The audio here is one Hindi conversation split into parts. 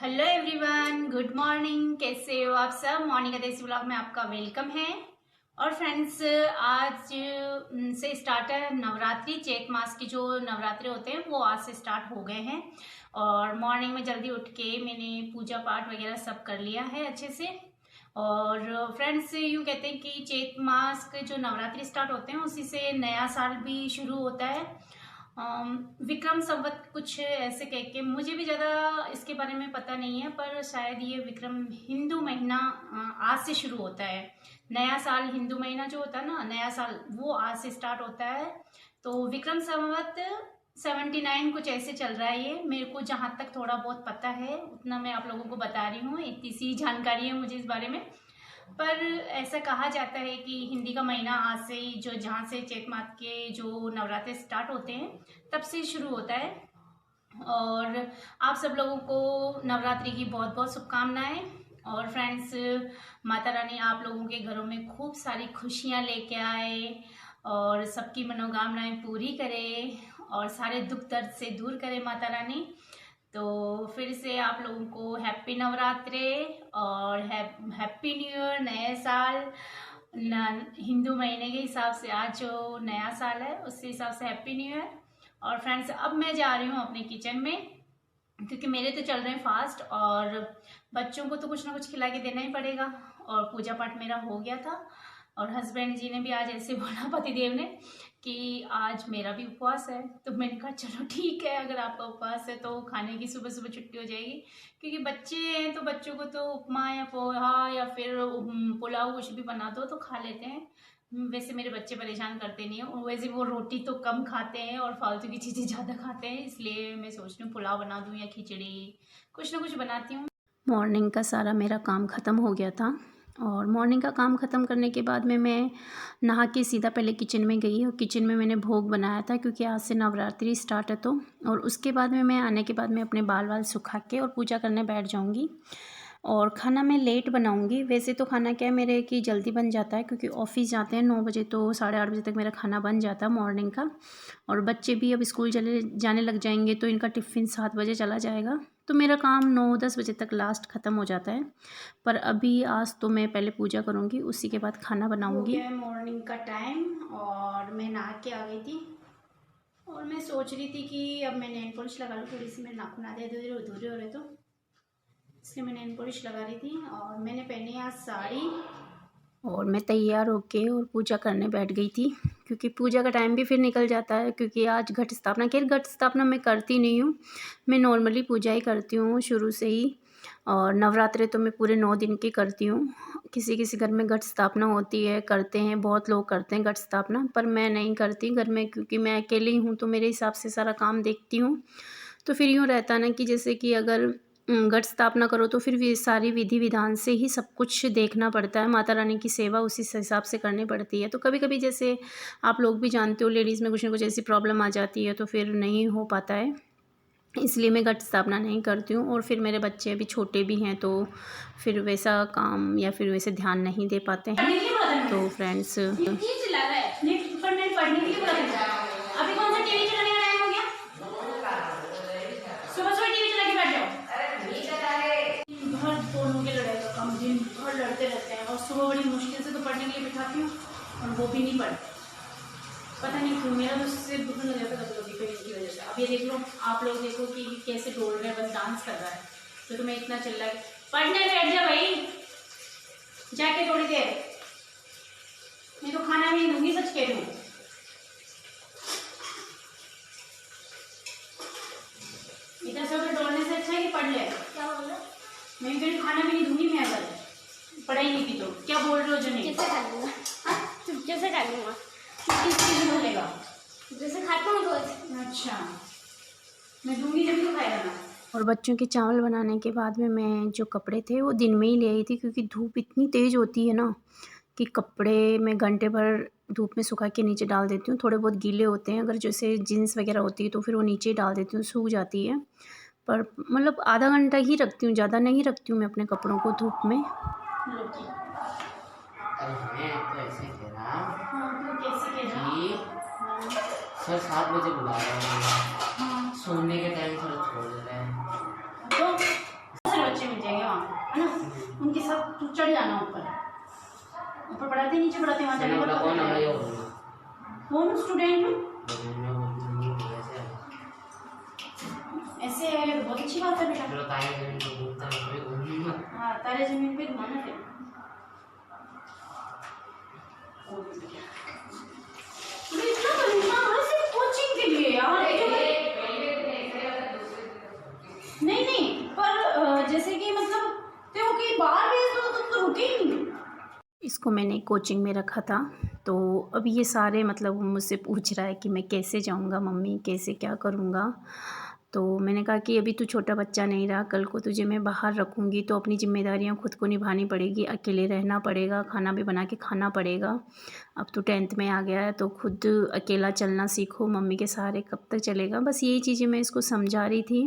Hello everyone, good morning. कैसे हो आप सब? मॉर्निंग का देसी ब्लॉग में आपका वेलकम है। और फ्रेंड्स, आज से स्टार्ट है नवरात्रि। चैत मास की जो नवरात्रि होते हैं वो आज से स्टार्ट हो गए हैं। और मॉर्निंग में जल्दी उठ के मैंने पूजा पाठ वगैरह सब कर लिया है अच्छे से। और फ्रेंड्स, यूँ कहते हैं कि चैत मास के जो नवरात्रि स्टार्ट होते हैं उसी से नया साल भी शुरू होता है। विक्रम संवत कुछ ऐसे कह के, मुझे भी ज़्यादा इसके बारे में पता नहीं है, पर शायद ये विक्रम हिंदू महीना आज से शुरू होता है। नया साल हिंदू महीना जो होता है ना, नया साल, वो आज से स्टार्ट होता है। तो विक्रम संवत 79 कुछ ऐसे चल रहा है। ये मेरे को जहाँ तक थोड़ा बहुत पता है उतना मैं आप लोगों को बता रही हूँ। इतनी सी जानकारी है मुझे इस बारे में। पर ऐसा कहा जाता है कि हिंदी का महीना आज से ही, जो जहाँ से चैत मास के जो नवरात्रे स्टार्ट होते हैं तब से शुरू होता है। और आप सब लोगों को नवरात्रि की बहुत बहुत शुभकामनाएं। और फ्रेंड्स, माता रानी आप लोगों के घरों में खूब सारी खुशियाँ लेके आए और सबकी मनोकामनाएं पूरी करे और सारे दुख दर्द से दूर करे माता रानी। तो फिर से आप लोगों को हैप्पी नवरात्रे और हैप्पी न्यू ईयर, नए साल। हिंदू महीने के हिसाब से आज जो नया साल है उस हिसाब से हैप्पी न्यू ईयर। और फ्रेंड्स, अब मैं जा रही हूँ अपने किचन में, क्योंकि मेरे तो चल रहे हैं फास्ट और बच्चों को तो कुछ ना कुछ खिला के देना ही पड़ेगा। और पूजा पाठ मेरा हो गया था और हस्बैंड जी ने भी आज ऐसे बोला, पतिदेव ने, कि आज मेरा भी उपवास है। तो मैंने कहा चलो ठीक है, अगर आपका उपवास है तो खाने की सुबह सुबह छुट्टी हो जाएगी। क्योंकि बच्चे हैं तो बच्चों को तो उपमा या पोहा या फिर पुलाव कुछ भी बना दो तो खा लेते हैं। वैसे मेरे बच्चे परेशान करते नहीं है, वैसे वो रोटी तो कम खाते हैं और फालतू की चीज़ें ज़्यादा खाते हैं। इसलिए मैं सोच रही हूँ पुलाव बना दूँ या खिचड़ी, कुछ ना कुछ बनाती हूँ। मॉर्निंग का सारा मेरा काम ख़त्म हो गया था और मॉर्निंग का काम ख़त्म करने के बाद में मैं नहा के सीधा पहले किचन में गई और किचन में मैंने भोग बनाया था, क्योंकि आज से नवरात्रि स्टार्ट है तो। और उसके बाद में मैं आने के बाद में अपने बाल वाल सुखा के और पूजा करने बैठ जाऊंगी। और खाना मैं लेट बनाऊंगी। वैसे तो खाना क्या है मेरे कि जल्दी बन जाता है, क्योंकि ऑफिस जाते हैं 9 बजे, तो 8:30 बजे तक मेरा खाना बन जाता है मॉर्निंग का। और बच्चे भी अब स्कूल चले जाने लग जाएंगे तो इनका टिफ़िन 7 बजे चला जाएगा, तो मेरा काम 9-10 बजे तक लास्ट ख़त्म हो जाता है। पर अभी आज तो मैं पहले पूजा करूँगी, उसी के बाद खाना बनाऊँगी। हो गया है मॉर्निंग का टाइम और मैं नहा के आ गई थी। और मैं सोच रही थी कि अब मैं नेल पॉलिश लगा लूँ, थोड़ी सी मेरे नाखून आधे अधूरे हो रहे तो इसलिए मैं नेल पॉलिश लगा रही थी। और मैंने पहनी आज साड़ी और मैं तैयार होके और पूजा करने बैठ गई थी, क्योंकि पूजा का टाइम भी फिर निकल जाता है। क्योंकि आज घट स्थापना, खैर घट स्थापना मैं करती नहीं हूँ, मैं नॉर्मली पूजा ही करती हूँ शुरू से ही। और नवरात्रे तो मैं पूरे 9 दिन की करती हूँ। किसी किसी घर में घट स्थापना होती है, करते हैं, बहुत लोग करते हैं घट स्थापना, पर मैं नहीं करती घर में, क्योंकि मैं अकेली हूँ तो मेरे हिसाब से सारा काम देखती हूँ। तो फिर यूँ रहता ना कि जैसे कि अगर घट स्थापना करो तो फिर भी सारी विधि विधान से ही सब कुछ देखना पड़ता है, माता रानी की सेवा उसी हिसाब से करनी पड़ती है। तो कभी कभी जैसे आप लोग भी जानते हो, लेडीज़ में कुछ ना कुछ ऐसी प्रॉब्लम आ जाती है तो फिर नहीं हो पाता है, इसलिए मैं घट स्थापना नहीं करती हूँ। और फिर मेरे बच्चे अभी छोटे भी हैं तो फिर वैसा काम या फिर वैसे ध्यान नहीं दे पाते हैं। तो फ्रेंड्स, अभी कौन सा टीवी चलाने का टाइम हो गया? सुबह सुबह टीवी चला के बैठ जाओ। घर दोनों के लड़ाई का काम, दिन भर लड़ते रहते हैं। और सुबह बड़ी मुश्किल से तो पढ़ने के लिए बिठाती हूँ और वो भी नहीं पढ़ते। पता नहीं क्यों मेरा तो सिर दुखने लग जाता है कभी कभी इनकी वजह से। अब ये देख लो, आप लोग देखो कि कैसे डोल रहे हैं, बस डांस कर रहा है। तो तुम्हें इतना चिल्ला है, पढ़ने बैठ जा भाई, जाके थोड़ी देर, मैं तो खाना भी नहीं दूंगी, सच कह रही हूँ। इधर से उधर डोलने से अच्छा है कि पढ़ ले। क्या बोल रहे हो? मैं कहीं खाना भी नहीं दूंगी मैं, अगर पढ़ाई नहीं की तो। क्या बोल रहे हो जनी? कैसे खा लूँगा? कैसे खा लूँगा? किस चीज़ में बोलेगा? जैसे खाता हूँ रोज। अच्छा, मैं दूंगी जब तो खाएगा ना। और बच्चों के चावल बनाने के बाद में मैं जो कपड़े थे वो दिन में ही ले आई थी, क्योंकि धूप इतनी तेज़ होती है ना कि कपड़े मैं घंटे भर धूप में सुखा के नीचे डाल देती हूँ। थोड़े बहुत गीले होते हैं, अगर जैसे जीन्स वगैरह होती है तो फिर वो नीचे ही डाल देती हूँ, सूख जाती है। पर मतलब आधा घंटा ही रखती हूँ, ज़्यादा नहीं रखती हूँ मैं अपने कपड़ों को धूप में। कैसे कह रहा कैसे कह रहा? कि सर 7 बजे बुला रहे हैं, सोने के टाइम सर छोड़ दे रहे हैं। तो है ना, उनके साथ तू चढ़ जाना ऊपर। ऊपर पढ़ाते नीचे पढ़ाते वहाँ जाने का कौन है ये बोलना कौन स्टूडेंट हूँ ऐसे ऐसे है, बहुत अच्छी बात है बेटा। चलो तारे जमीन पे घूमता है कोई घूमूंगा हाँ तारे जमीन पे घुमाना है। इतना परेशान है सिर्फ कोचिंग के लिए यार। नहीं नहीं पर जैसे कि मतलब तेरे की बाहर भेज दो तो रुके ही नहीं। इसको मैंने कोचिंग में रखा था, तो अब ये सारे मतलब मुझसे पूछ रहा है कि मैं कैसे जाऊंगा मम्मी, कैसे क्या करूंगा। तो मैंने कहा कि अभी तू छोटा बच्चा नहीं रहा, कल को तुझे मैं बाहर रखूंगी तो अपनी ज़िम्मेदारियां खुद को निभानी पड़ेगी, अकेले रहना पड़ेगा, खाना भी बना के खाना पड़ेगा। अब तू 10th में आ गया है तो खुद अकेला चलना सीखो, मम्मी के सहारे कब तक चलेगा। बस यही चीज़ें मैं इसको समझा रही थी।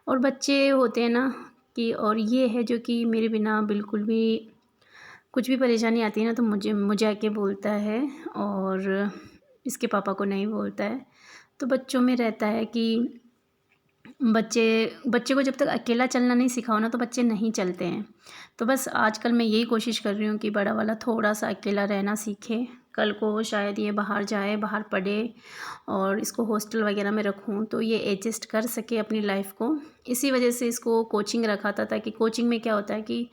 और बच्चे होते हैं ना कि, और ये है जो कि मेरे बिना बिल्कुल भी कुछ भी परेशानी आती है ना तो मुझे आके बोलता है, और इसके पापा को नहीं बोलता है। तो बच्चों में रहता है कि बच्चे को जब तक अकेला चलना नहीं सिखाओ ना तो बच्चे नहीं चलते हैं। तो बस आजकल मैं यही कोशिश कर रही हूँ कि बड़ा वाला थोड़ा सा अकेला रहना सीखे, कल को शायद ये बाहर जाए, बाहर पढ़े और इसको हॉस्टल वगैरह में रखूँ तो ये एडजस्ट कर सके अपनी लाइफ को। इसी वजह से इसको कोचिंग रखा था, ताकि कोचिंग में क्या होता है कि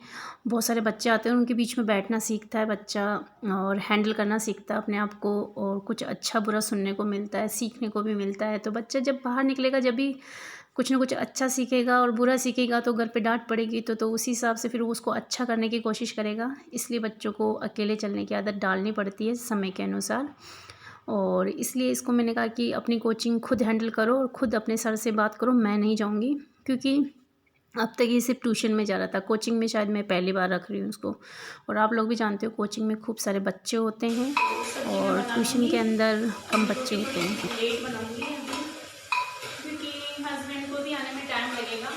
बहुत सारे बच्चे आते हैं, उनके बीच में बैठना सीखता है बच्चा और हैंडल करना सीखता है अपने आप को, और कुछ अच्छा बुरा सुनने को मिलता है, सीखने को भी मिलता है। तो बच्चा जब बाहर निकलेगा जब भी कुछ ना कुछ अच्छा सीखेगा, और बुरा सीखेगा तो घर पे डांट पड़ेगी तो उसी हिसाब से फिर वो उसको अच्छा करने की कोशिश करेगा। इसलिए बच्चों को अकेले चलने की आदत डालनी पड़ती है समय के अनुसार। और इसलिए इसको मैंने कहा कि अपनी कोचिंग खुद हैंडल करो और ख़ुद अपने सर से बात करो, मैं नहीं जाऊँगी। क्योंकि अब तक ये सिर्फ ट्यूशन में जा रहा था, कोचिंग में शायद मैं पहली बार रख रही हूँ उसको। और आप लोग भी जानते हो कोचिंग में खूब सारे बच्चे होते हैं और ट्यूशन के अंदर कम बच्चे होते हैं। लेट बनाऊंगी अभी क्योंकि हस्बैंड को भी आने में टाइम लगेगा,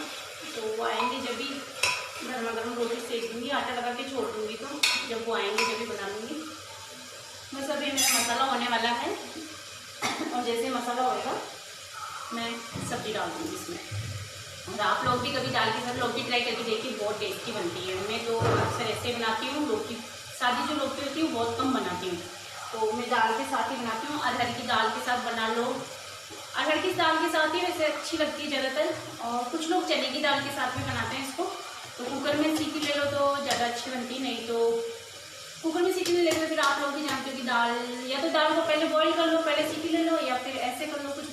तो वो आएंगे जब भी गर्मा गर्म रोटी सेक दूँगी, आटा लगा के छोड़ दूँगी, तो जब वो आएंगे जब भी बना लूँगी। बस अभी मेरा मसाला होने वाला है और जैसे मसाला होएगा मैं सब्ज़ी डाल दूँगी इसमें। और आप लोग भी कभी दाल के साथ लौकी ट्राई करके देखिए, बहुत टेस्टी बनती है। मैं तो अक्सर ऐसे बनाती हूँ, लौकी सादी जो लौकी होती है वो बहुत कम बनाती हूँ, तो मैं दाल के साथ ही बनाती हूँ। अरहर की दाल के साथ बना लो, अरहर की दाल के साथ ही वैसे अच्छी लगती है ज़्यादातर, और कुछ लोग चने की दाल के साथ भी बनाते हैं इसको। तो कुकर में सीटी ले लो तो ज़्यादा अच्छी बनती, नहीं तो कुकर में सीटी नहीं लेते फिर आप लोग भी जानते हो कि दाल, या तो दाल को पहले बॉईल कर लो, पहले सीटी ले लो, या फिर ऐसे कर लो, कुछ भी।